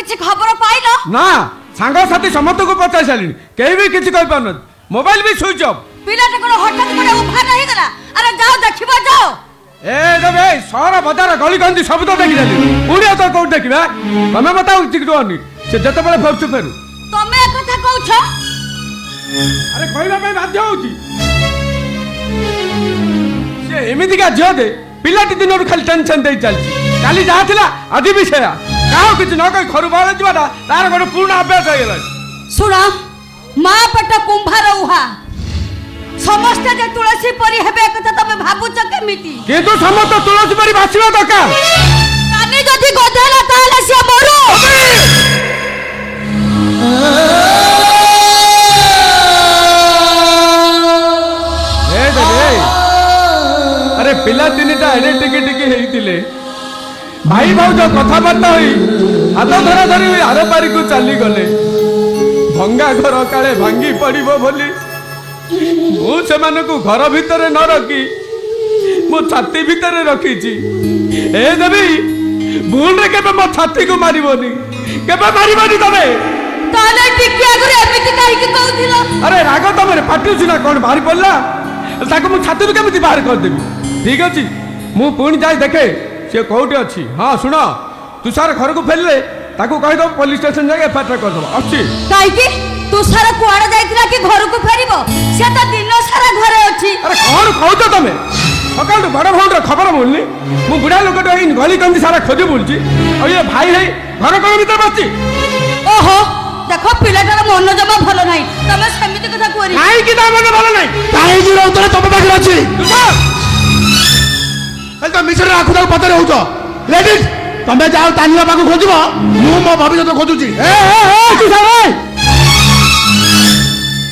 किसी खबर पाइल ना सांग साथी समस्त को पचार सारी कहीं भी किसी कह पार मोबाइल भी स्विच ऑफ पिलाटा कोन हठात कोन उभा नहीं गला अरे जाओ देखिबा जाओ ए दबे सारा बाजार गली गंदी सब तो देखि जाली पुरिया तो कोड देखिबा तमे बताओ चिकटोनी से जते बेले फेरछु फेरु तमे कथा कहू छ अरे कहला पे बाध्य होची से एमिति का जियो दे पिलाटी दिनोर खाली टेंशन दे चलची काली जा थिला आज भी सेया काहो किछ न कहि खरु बाळ जिबाटा तार गोटे पूर्ण अभ्यास हो गेला सुना मां पट कुंभार उहा समस्त जे तुलसी परी हेबे कथा तमे भाबुछ केमिति किंतु समस्त तुलसी परी बासिबा दरकार कानी जदी गधेला ताले से मरु ए दे अरे पिला तिनिटा एडे टिके टिके हेइतिले भाई भाउज कथाबार्ता होई हाथ धरा धरी आर पारी को चली गले भंगा घर काले भांगी पड़िबो बोली मु सेमान को घर भितर न रखी मो छाती भितर रखीची ए देवी भूल रे केबे मो छाती को मारिबोनी केबे मारिबोनी तमे ताले टिके आगरे एमिति काहे कि कहउथिलो अरे राग तमरे पाटी सिना कोन बाहर पड़ला ताको मु छाती रू केमिति बाहर कर देबी ठीक अछि मु पुणी जाय देखे से कोउटे अछि हां सुनो तुषार घर को फेलले ताको कहि दो पुलिस स्टेशन जाके एफआईआर कर दो अछि काहे कि तुषार कुआडा जाइतिला कि घर को फेरिबो से त दिन सारा घरे अछि अरे कोन कहउतो तमे सकाल बड़ भौंडर खबर बोलनी मु बुढ़ा लोक तो इन गली कंदी सारा खोजी बोलची और ये भाई है घर कोन भीतर बच्ची ओहो देखो पिलाटार मन जमा भलो नाही तमे सेमिति कथा कोरी काई कि ता मन भलो नाही काई जी उतरे तम पाखरे अछि तुषार तो मिश्र आखुदा पतरे होतो लेडीज तमे जाओ तानिया पाखु खोजबो मु मो भविष्य खोजुची ए तुषार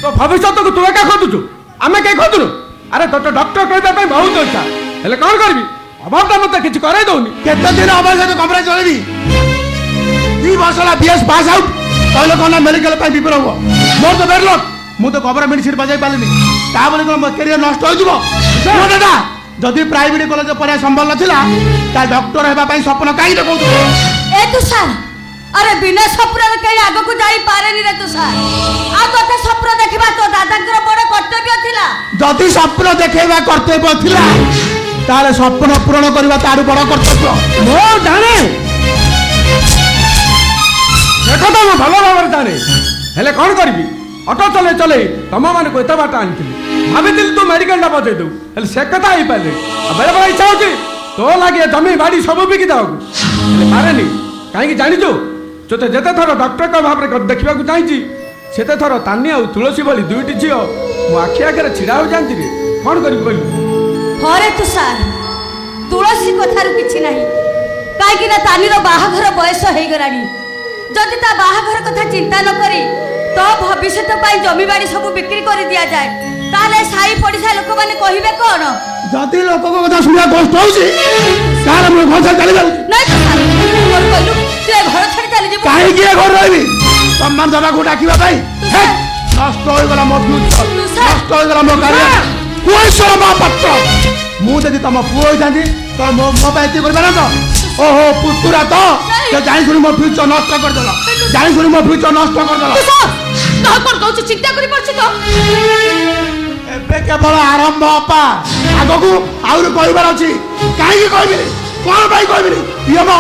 तो भविष्य को तू क्या खोजुछु आमे के खोजुनु अरे तो डॉक्टर कहबा पे बहुत अच्छा हेले कोन करबी अभाव त मते किछ करे दउनी केते दिन अबे से कमरे चलेबी 2 वर्ष ला बीएस पास आउट कहले कोन मेडिकल पे बिपर हो मोर तो बेरलोट मु तो गवर्नमेंट सीट बजाई पालिनी ता बोले कोन मो करियर नष्ट हो जिवो ओ दादा जदि प्राइवेट कॉलेज पढ़ा संभव नथिला ता डॉक्टर हेबा पई सपन काई देखौ ए तुषार अरे बिना सपन के आगो को जाई पारेनी रे तुषार आ तोते सपन देखबा तो दादाकर बड़ कर्तव्य थिला जदि सपन देखेबा कर्तव्य थिला ताले सपन पूर्ण करबा तारु बड़ कर्तव्य मो जाने देखो तो भलो भाव जाने हेले कोन करबी ऑटो चले चले तम मान को एत बाट आनथिली भाबी दिल तू मेडिकल ना बजे दउ हेले से कथा आई पाले बेले बेले इच्छा होची तो लागे जमी बाड़ी सब बिकी दाओ हेले पारेनी काहे कि जानि जो जोते जेते थरो डॉक्टर का भाव रे देखबा को चाहि छी सेते थरो तानी आ तुलसी भली दुईटी झियो मो आखि आगे छिड़ा हो जानती रे कोन करी कहलु हरे तुषार तुलसी कथारु किछि नाही काहे कि ना तानी रो बाहाघर बयस हेई गरानी जदि ता बाहाघर कथा चिंता न करी तो भविष्य पाई जमी बाड़ी सब बिक्री कर दिया जाए ताले साई पड़िसा लोक माने कहिबे कोन जदि लोक को कथा सुनिया कष्ट होउची कार मो घर चली जाउ नै तुषार मोर कहलु ते घर छाड़ी चली जेबो काहे कि घर रहबी सम्मान जबा को डाकिबा भाई नष्ट हो गला मो फ्यूचर नष्ट हो गला मो करियर कोई शर्मा पत्र मु जदि तम पुओ जांदी तो मो मोबाइल करबा ना तो ओहो पुतुरा तो जे जाई सुनी मो फ्यूचर नष्ट कर देला जाई सुनी मो फ्यूचर नष्ट कर देला तो कोन कहू चिंता करि परछ तो एबे केवल आरंभ अपा आगो को आउर कहबार अछि काहे कि कहबी कोन भाई कहबी ये मो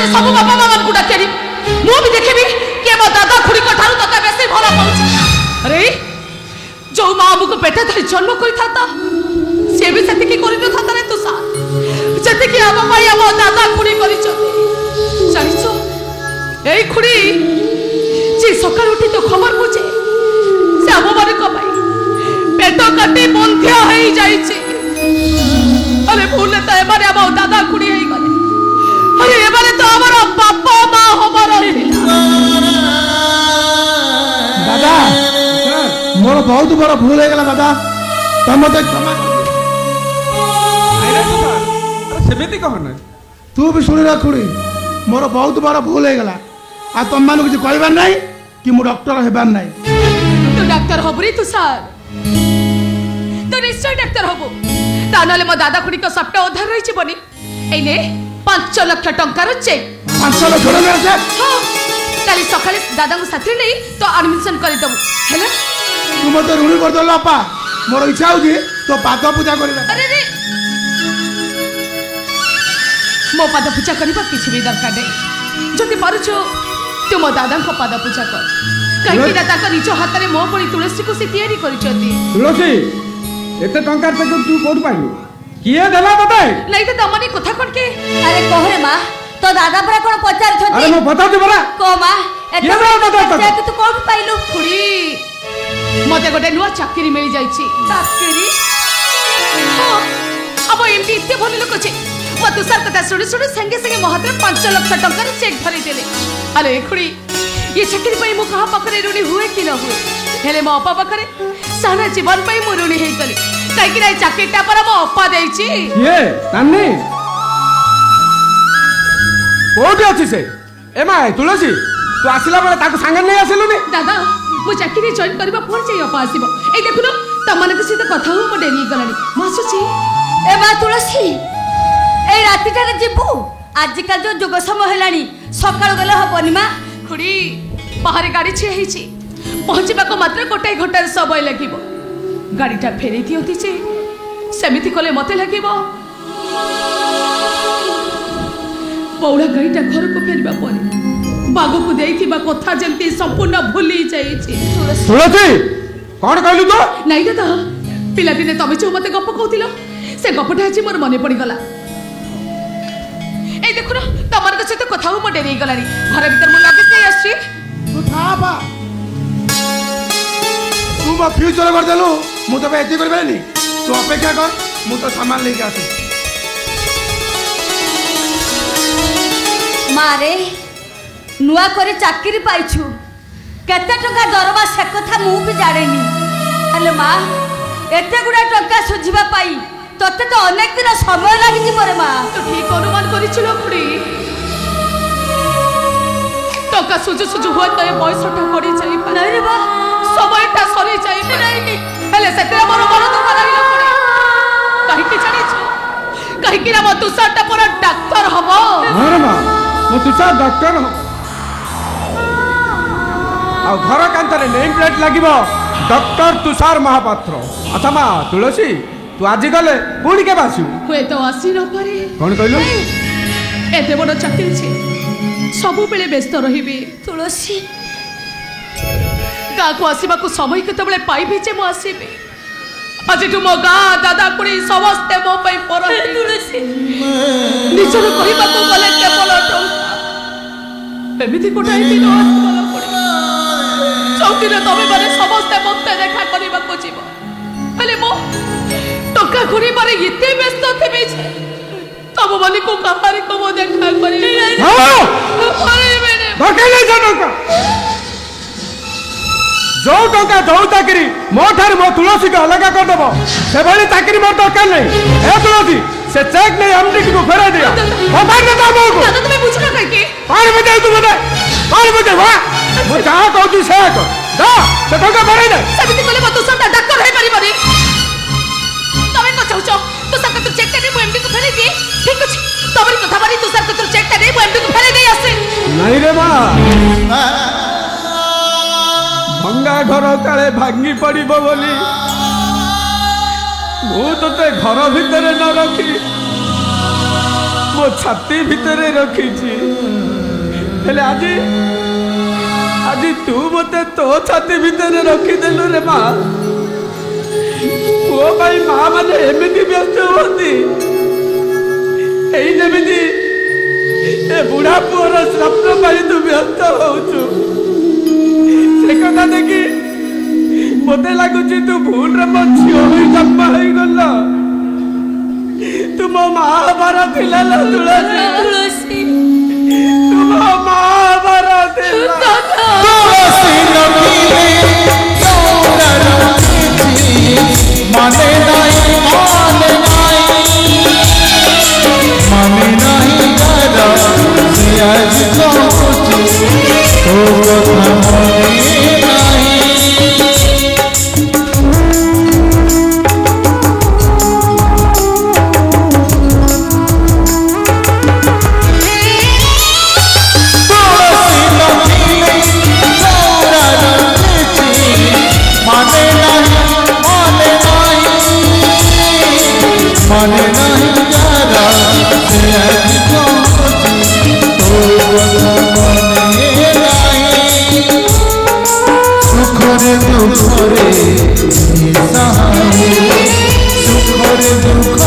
सब बापा मामा को डाकेरी मु भी देखबी के मो दादा खुड़ी को ठारू तते बेसी भला पाउछ अरे जो मां हमको पेटे धरि जन्म करि थाता से भी सते की करि न थाता रे तुषार जते की हम भाई हम दादा खुड़ी करि छ जानिछो एई खुड़ी जे सकाळ उठी तो खबर बुझे से हम माने को भाई पेट कटे बंध्या होई जाई छी अरे भूले त एबारे हम दादा खुड़ी होई गले अरे एबारे तो हमारा बापा मां हमारा दादा मोर बहुत बड़ भूल हो गला दादा तुम मते क्षमा आइरे तुषार अरे सेमिति कहन तू भी सुनी रखुड़ी मोर बहुत बड़ भूल हो गला आ तुम मान किसी कहबार नहीं कि मु डॉक्टर हेबार नहीं तू डाक्तर हबु रे तुषार तू निश्चय डाक्तर हबु ता नले मो दादा खुड़ी को सबटा उधार रही बनी एने 5 लाख टंकार चेक 5 लाख छोड़ मेरे से हाँ काली सकाले दादा को साथी नहीं तो एडमिशन कर दबु हेला तू मते ऋणी कर दला अपा मोर इच्छा होजी तो पाद पूजा करबे अरे रे मो पाद पूजा करबा किछि भी दरकार नहीं जति पारुछो तू मो दादा को पाद पूजा कर कहीं ना ताका निज हाथ रे मो पड़ी तुलसी को से तैयारी करिसती तुलसी एते टंकार पे तू कोड पाइलु किए देला तते नहीं तो तमनी कथा कोन के अरे कह रे मां तो दादा परा कोन पचार छथि अरे मो बता दे बरा को मां ये बता कि तू कोन पाइलु खुड़ी मते गोटे नुआ चाकरी मिल जाईची चाकरी हाँ अब एमती इतने भल लोक छे मो तुषार कथा सुनी सुनी संगे संगे मो हाथ में 5 लाख टंका चेक धरी देले अरे खुड़ी ये चाकरी पई मो कहा पकरे ऋणी हुए कि न हुए हेले मो अपा पकरे सारा जीवन पई मो ऋणी हेई गली काई कि चाकरीटा पर मो अपा देइची ये नानी कोठी अछि से एमा तुलसी तू आसिला बेले ताको संगे नहीं आसिलुनी दादा मो चाकरी जॉइन करबा पर जाई अपा आसीबो ए देखुनो तमन के सहित कथा हो मो डेरी गलानी मासुची ए मां तुलसी ए राती टारे जिबू आजकल जो जुग समय हेलानी सकाळ गले हबनी मां खुड़ी बाहर गाड़ी छिया ହେଇଛି ପହଞ୍ଚିବାକୁ ମାତ୍ର ଗୋଟାଏ ଘଣ୍ଟାର ସମୟ ଲାଗିବ ଗାଡ଼ିଟା ଫେରେଇ ଦିଅନ୍ତି ଯେ ସେମିତି କଲେ ମତେ ଲାଗିବ ବଉଳା ଗାଡ଼ିଟା ଘରକୁ ଫେରିବା ପରେ ବାଗକୁ ଦେଇଥିବା କଥା ଯେମିତି ସମ୍ପୂର୍ଣ୍ଣ ଭୁଲି ଯାଇଛି ତୁଳସୀ କଣ କହିଲୁ ତୁ ନାଇଁ ଦାଦା ପିଲାଦିନେ ତମେ ଯୋଉ ମତେ ଗପ କହୁଥିଲ ସେ ଗପଟା ଆଜି ମୋର ମନେ ପଡ଼ିଗଲା এই দেখুন তোমার কাছে তো কথা মো ডেরি গলানি ঘর ভিতর মু লাগেজ নেই আসছি तू था बा तू मो फ्यूचर कर देलु मु तो एते करबेनी तू अपेक्षा कर मु तो सामान लेके आसे मारे नुआ करे चाकरी पाइछु केते टका दरबा से कथा मु भी जानेनी हेलो मां एते गुडा टका सुझिबा पाई तोते तो अनेक दिन समय लागि जी मोरे मां তো ঠিক অনুমান করেছিল খুড়ি টাকা সুজু সুজু হয় তো এই বয়সটা গড়ি যাই নাই রে বা সময়টা সরে যাই নাই হেলে সেতে আমার বড় দুঃখ লাগিল খুড়ি কাহি কি জানিছ কাহি কি না মো তুষারটা পর ডাক্তার হবো अरे मां मो तुषार डॉक्टर हो आ घर कांतरे नेम प्लेट लागिबो डॉक्टर तुषार महापात्र अच्छा मां तुलसी तू आज गले पुणी के बासु हुए तो आसी न पारे कौन कहलु एते बड़ चाकरी छे सबु बेले व्यस्त रहिबे तुलसी गाँ को आसवा को समय केतबेले पाइबे जे मो आसीबे आज तू मो गाँ दादा कुड़ी समस्ते मो पई पर तुलसी निचर कहिबा को गले केवल टंका एमिति कोटाई दिन आसवाला पड़ी चौकीरे तबे माने समस्ते मते देखा करिबा को जीव हेले मो टंका घुरी मारे इते व्यस्त थेबे छे तब माने को कहारी को मो देखा करी हां अरे मेरे भकेले जनका जो टंका दौ चाकरी मो ठार मो तुलसी को अलग कर दबो से भली चाकरी मोर दरकार नहीं ए तुलसी से चेक नहीं हमने को फेरा दिया बाहर दे दबो को दादा तुम्हें पूछना कह के पानी में दे तू बता पानी में दे वाह मो जहां कहू से को जा से टंका भरे दे समिति कोले मत सुनता डॉक्टर है परिवारी तमे को चाहू तो सका तो चेक करे मु एमडी को फेरे दे ठीक अछि तमरी कथा बारी तू सर तो चेक करे मु एमडी को फेरे दे आसे नहीं रे मां भंगा घर काले भांगी पड़िबो बोली मु तते घर भितर न रखी मो छाती भितर रखी छी हेले आज तू मते तो छाती भितर रखी देलु रे मां ओ भाई मां माने एमिति व्यस्त होती एई जेमिति ए बुढ़ा पुअर स्वप्न पाई तू व्यस्त होचु से कथा देखी मते लागुची तू भूल रे मो झियो होई जन्म होई गल तू मो महाभारत थिला ला तुलसी तू मो महाभारत थिला तुलसी नखिले चौरा रखी माने नहीं माने नहीं डरा सिया जी दुखरे सहाय सुखरे दुख